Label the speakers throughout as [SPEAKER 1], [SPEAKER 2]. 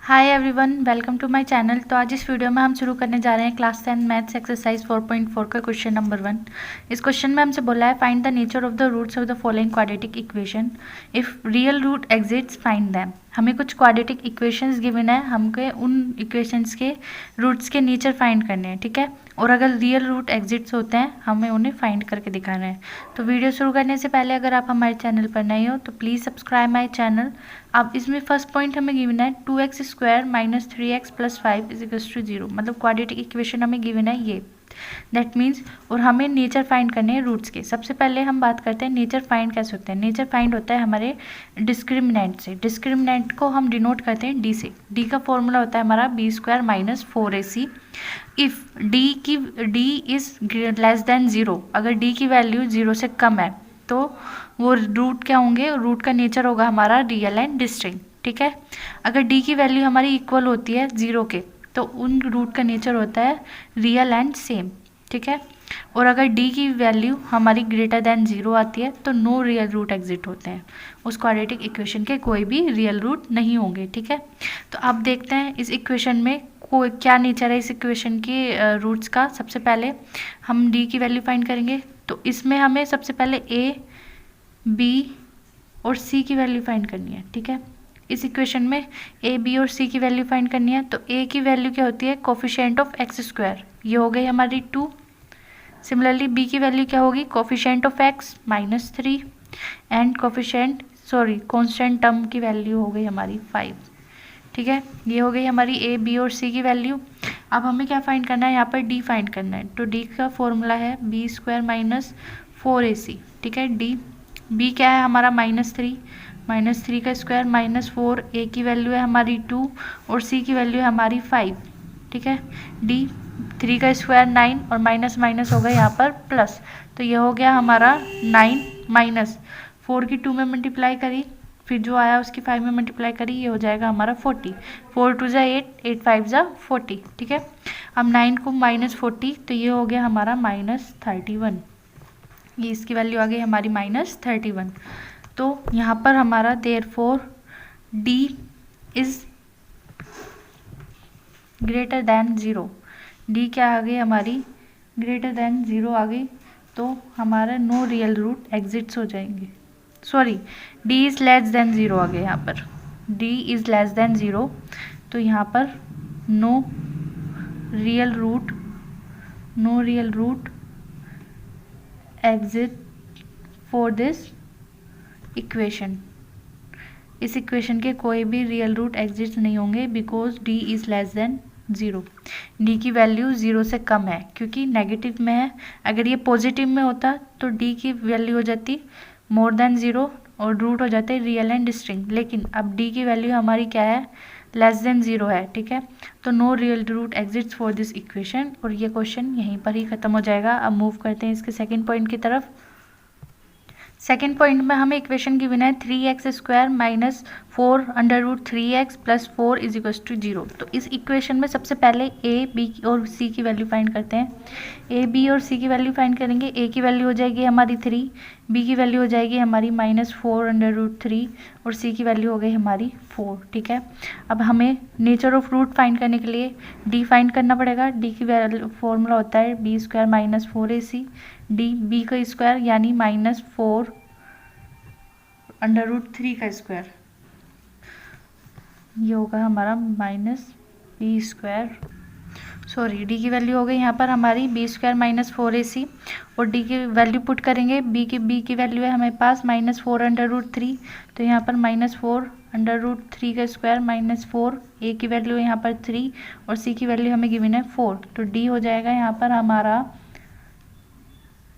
[SPEAKER 1] Hi everyone, welcome to my channel. तो आज इस वीडियो में हम शुरू करने जा रहे हैं क्लास 10 मैथ्स एक्सरसाइज 4.4 का क्वेश्चन नंबर 1। इस क्वेश्चन में हमसे बोला है find the nature of the roots of the following quadratic equation, if real root exists find them. हमें कुछ क्वाड्रेटिक इक्वेशंस गिवन है, हमको उन इक्वेशंस के रूट्स के नेचर फाइंड करने हैं, ठीक है। और अगर रियल रूट एग्जिट्स होते हैं हमें उन्हें फाइंड करके दिखाना है। तो वीडियो शुरू करने से पहले अगर आप हमारे चैनल पर नए हो तो प्लीज़ सब्सक्राइब माई चैनल। अब इसमें फर्स्ट पॉइंट हमें गिवन है 2x² minus 3x plus 5 is equals to 0, मतलब क्वाड्रेटिक इक्वेशन हमें गिवन है ये। दैट मीन्स और हमें नेचर फाइंड करने हैं रूट्स के। सबसे पहले हम बात करते हैं नेचर फाइंड कैसे होते हैं। नेचर फाइंड होता है हमारे डिस्क्रिमिनेंट से। डिस्क्रिमिनेंट को हम डिनोट करते हैं डी से। डी का फॉर्मूला होता है हमारा b² minus 4ac। If D is less than 0, अगर डी की वैल्यू 0 से कम है तो वो रूट क्या होंगे, रूट का नेचर होगा हमारा रियल एंड डिस्टिंक्ट, ठीक है। अगर डी की वैल्यू हमारी इक्वल होती है 0 के तो उन रूट का नेचर होता है रियल एंड सेम, ठीक है। और अगर डी की वैल्यू हमारी ग्रेटर देन 0 आती है तो नो रियल रूट एग्जिट होते हैं। उस क्वाड्रेटिक इक्वेशन के कोई भी रियल रूट नहीं होंगे, ठीक है। तो अब देखते हैं इस इक्वेशन में कोई क्या नेचर है इस इक्वेशन के रूट्स का। सबसे पहले हम डी की वैल्यू फाइंड करेंगे। तो इसमें हमें सबसे पहले ए, बी और सी की वैल्यू फाइंड करनी है, ठीक है। इस इक्वेशन में ए, बी और सी की वैल्यू फाइंड करनी है। तो ए की वैल्यू क्या होती है, कोफिशिएंट ऑफ x², ये हो गई हमारी 2। सिमिलरली बी की वैल्यू क्या होगी, coefficient of x -3 and constant term की वैल्यू हो गई हमारी 5, ठीक है। ये हो गई हमारी ए, बी और सी की वैल्यू। अब हमें क्या फाइंड करना है, यहाँ पर डी फाइंड करना है। तो डी का फॉर्मूला है b² माइनस 4ac, ठीक है। डी बी क्या है हमारा -3 का स्क्वायर -4, ए की वैल्यू है हमारी 2 और सी की वैल्यू है हमारी 5, ठीक है। डी 3 का स्क्वायर 9 और माइनस माइनस होगा यहाँ पर प्लस, तो ये हो गया हमारा 9 माइनस 4 की 2 में मल्टीप्लाई करी, फिर जो आया उसकी 5 में मल्टीप्लाई करी, ये हो जाएगा हमारा 40। 4 2 ज़ा 8, 8 5 ज़ा 40, ठीक है। अब 9 को -40 तो ये हो गया हमारा -31, ये इसकी वैल्यू आ गई हमारी -31। तो यहाँ पर हमारा therefore D is greater than 0। D क्या आ गई हमारी, ग्रेटर दैन 0 आ गई, तो हमारा नो रियल रूट एग्जिट्स हो जाएंगे। Sorry, D is less than 0 आ गया यहाँ पर। डी इज़ लेस देन 0, तो यहाँ पर no real root exist for this equation. इस इक्वेशन के कोई भी रियल रूट एग्जिट नहीं होंगे because D is less than 0। D की वैल्यू 0 से कम है क्योंकि नेगेटिव में है। अगर ये पॉजिटिव में होता तो डी की वैल्यू हो जाती मोर देन 0 और रूट हो जाते रियल एंड डिस्टिंक्ट, लेकिन अब डी की वैल्यू हमारी क्या है, लेस देन 0 है, ठीक है। तो no real root exists for this equation, और ये क्वेश्चन यहीं पर ही खत्म हो जाएगा। अब मूव करते हैं इसके सेकेंड पॉइंट की तरफ। सेकेंड पॉइंट में हमें इक्वेशन गिवन है 3x² minus 4√3x plus 4 is equals to 0। तो इस इक्वेशन में सबसे पहले ए, बी और सी की वैल्यू फाइंड करते हैं। ए, बी और सी की वैल्यू फाइंड करेंगे। ए की वैल्यू हो जाएगी हमारी 3, बी की वैल्यू हो जाएगी हमारी -4√3 और सी की वैल्यू हो गई हमारी 4, ठीक है। अब हमें नेचर ऑफ रूट फाइंड करने के लिए डी फाइंड करना पड़ेगा। डी की वैल्यू फॉर्मूला होता है b² minus 4ac। D B का स्क्वायर यानी -4√3 का स्क्वायर, ये होगा हमारा -b²। सॉरी, डी की वैल्यू हो गई यहाँ पर हमारी b² माइनस 4ac और डी की वैल्यू पुट करेंगे। बी की वैल्यू है हमारे पास -4√3, तो यहाँ पर -4√3 का स्क्वायर -4, ए की वैल्यू यहाँ पर 3 और सी की वैल्यू हमें गिवन है 4, तो डी हो जाएगा यहाँ पर हमारा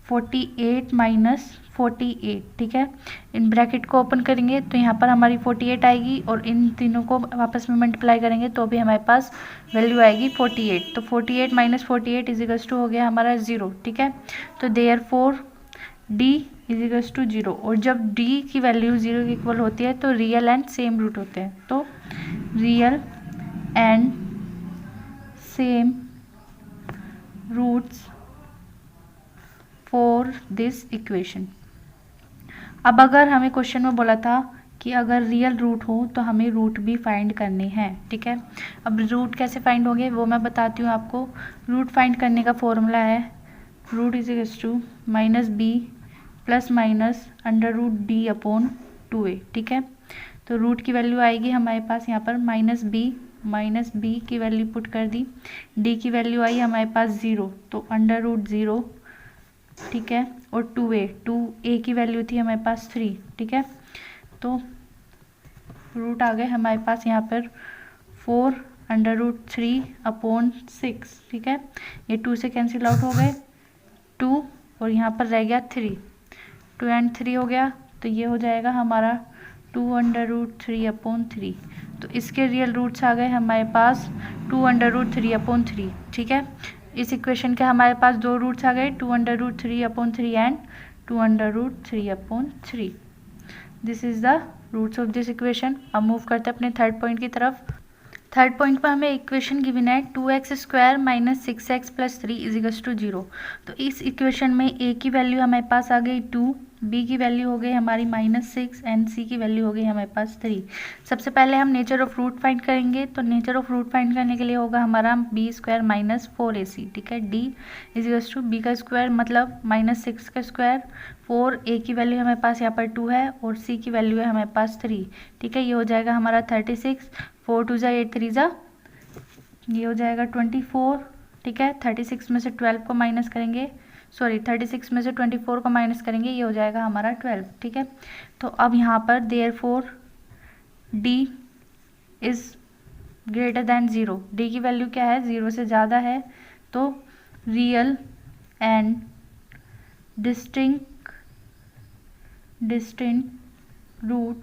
[SPEAKER 1] 48 माइनस 48, ठीक है। इन ब्रैकेट को ओपन करेंगे तो यहाँ पर हमारी 48 आएगी और इन तीनों को आपस में मल्टीप्लाई करेंगे तो भी हमारे पास वैल्यू आएगी 48। तो 48 माइनस 48 इज इक्वल्स टू हो गया हमारा 0, ठीक है। तो therefore D is equals to 0, और जब डी की वैल्यू 0 के इक्वल होती है तो रियल एंड सेम रूट होते हैं। तो real and same roots for this equation. अब अगर हमें क्वेश्चन में बोला था कि अगर रियल रूट हो तो हमें रूट भी फाइंड करने हैं, ठीक है। अब रूट कैसे फाइंड होंगे वो मैं बताती हूँ आपको। रूट फाइंड करने का फॉर्मूला है root is equals to minus B plus minus under root D upon 2a, ठीक है। तो रूट की वैल्यू आएगी हमारे पास यहाँ पर माइनस बी की वैल्यू पुट कर दी, डी की वैल्यू आई हमारे पास 0, तो अंडर रूट 0, ठीक है। और 2a की वैल्यू थी हमारे पास 3, ठीक है। तो रूट आ गए हमारे पास यहाँ पर 4 अंडर रूट 3 अपॉन 6, ठीक है। ये 2 से कैंसिल आउट हो गए 2, और यहाँ पर रह गया 3, 2 एंड 3 हो गया, तो ये हो जाएगा हमारा 2 अंडर रूट 3 अपॉन 3। तो इसके रियल रूट्स आ गए हमारे पास 2 अंडर रूट 3 अपॉन 3, ठीक है। इस इक्वेशन के हमारे पास दो रूट्स आ गए 2 under root 3 upon 3 and 2 under root 3 upon 3। This is the roots of this equation. अब मूव करते हैं अपने थर्ड पॉइंट की तरफ। थर्ड पॉइंट पर हमें इक्वेशन गिवन है 2x square minus 6x plus 3 is equals to 0। तो इस इक्वेशन में a की वैल्यू हमारे पास आ गई 2, b की वैल्यू हो गई हमारी -6 एंड c की वैल्यू हो गई हमारे पास 3। सबसे पहले हम नेचर ऑफ रूट फाइंड करेंगे। तो नेचर ऑफ रूट फाइंड करने के लिए होगा हमारा b स्क्वायर माइनस 4ac, ठीक है। d इजिकल्स टू b का स्क्वायर मतलब -6 का स्क्वायर, 4, a की वैल्यू हमारे पास यहाँ पर 2 है और c की वैल्यू है हमारे पास 3, ठीक है। ये हो जाएगा हमारा 36, 4 2 ज़ा 8 3 ज़ा, ये हो जाएगा 24, ठीक है। 36 में से 12 को माइनस करेंगे, सॉरी 36 में से 24 को माइनस करेंगे, ये हो जाएगा हमारा 12, ठीक है। तो अब यहाँ पर therefore d is greater than 0, d की वैल्यू क्या है 0 से ज़्यादा है, तो real and distinct root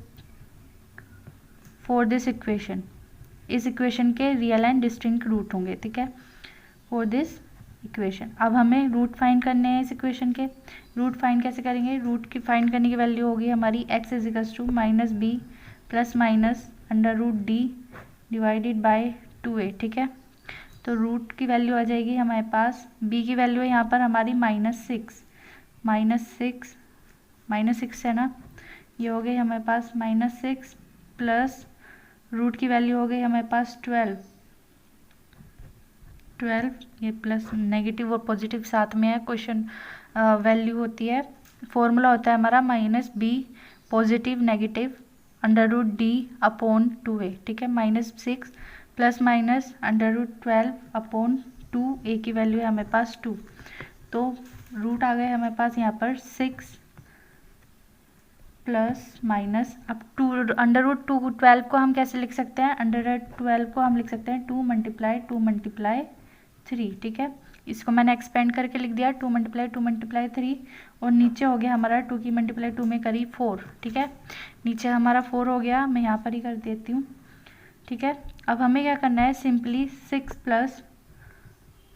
[SPEAKER 1] for this equation, इस इक्वेशन के रियल एंड डिस्टिंक्ट रूट होंगे, ठीक है, फॉर दिस इक्वेशन। अब हमें रूट फाइंड करने हैं इस इक्वेशन के। रूट फाइंड कैसे करेंगे? रूट की फाइंड करने की वैल्यू होगी हमारी x is equals to minus B plus minus under root D divided by 2a, ठीक है। तो रूट की वैल्यू आ जाएगी हमारे पास, b की वैल्यू है यहाँ पर हमारी -6 है ना, ये हो गई हमारे पास -6 प्लस रूट की वैल्यू हो गई हमारे पास 12, ये प्लस नेगेटिव और पॉजिटिव साथ में है, क्वेश्चन वैल्यू होती है, फॉर्मूला होता है हमारा -b positive negative under root D upon 2a, ठीक है। -6 plus minus under root 12 upon 2, a की वैल्यू है हमारे पास 2, तो रूट आ गए हमारे पास यहाँ पर 6 प्लस माइनस, अब 2 अंडर रूट 12 को हम कैसे लिख सकते हैं? अंडर रूट 12 को हम लिख सकते हैं 2 मल्टीप्लाई 3, ठीक है। इसको मैंने एक्सपेंड करके लिख दिया 2 मल्टीप्लाई 3, और नीचे हो गया हमारा 2 की मल्टीप्लाई 2 में करी 4, ठीक है। नीचे हमारा 4 हो गया, मैं यहाँ पर ही कर देती हूँ, ठीक है। अब हमें क्या करना है, सिंपली 6 प्लस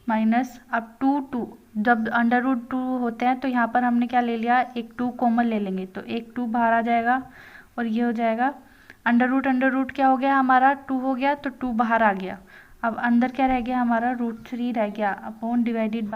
[SPEAKER 1] माइनस, अब 2 जब अंडर रूट 2 होते हैं तो यहाँ पर हमने क्या ले लिया, एक 2 कॉमन ले लेंगे, तो एक 2 बाहर आ जाएगा और ये हो जाएगा अंडर रूट क्या हो गया हमारा 2 हो गया, तो 2 बाहर आ गया। अब अंदर क्या रह गया हमारा √3 रह गया अपॉन डिवाइडेड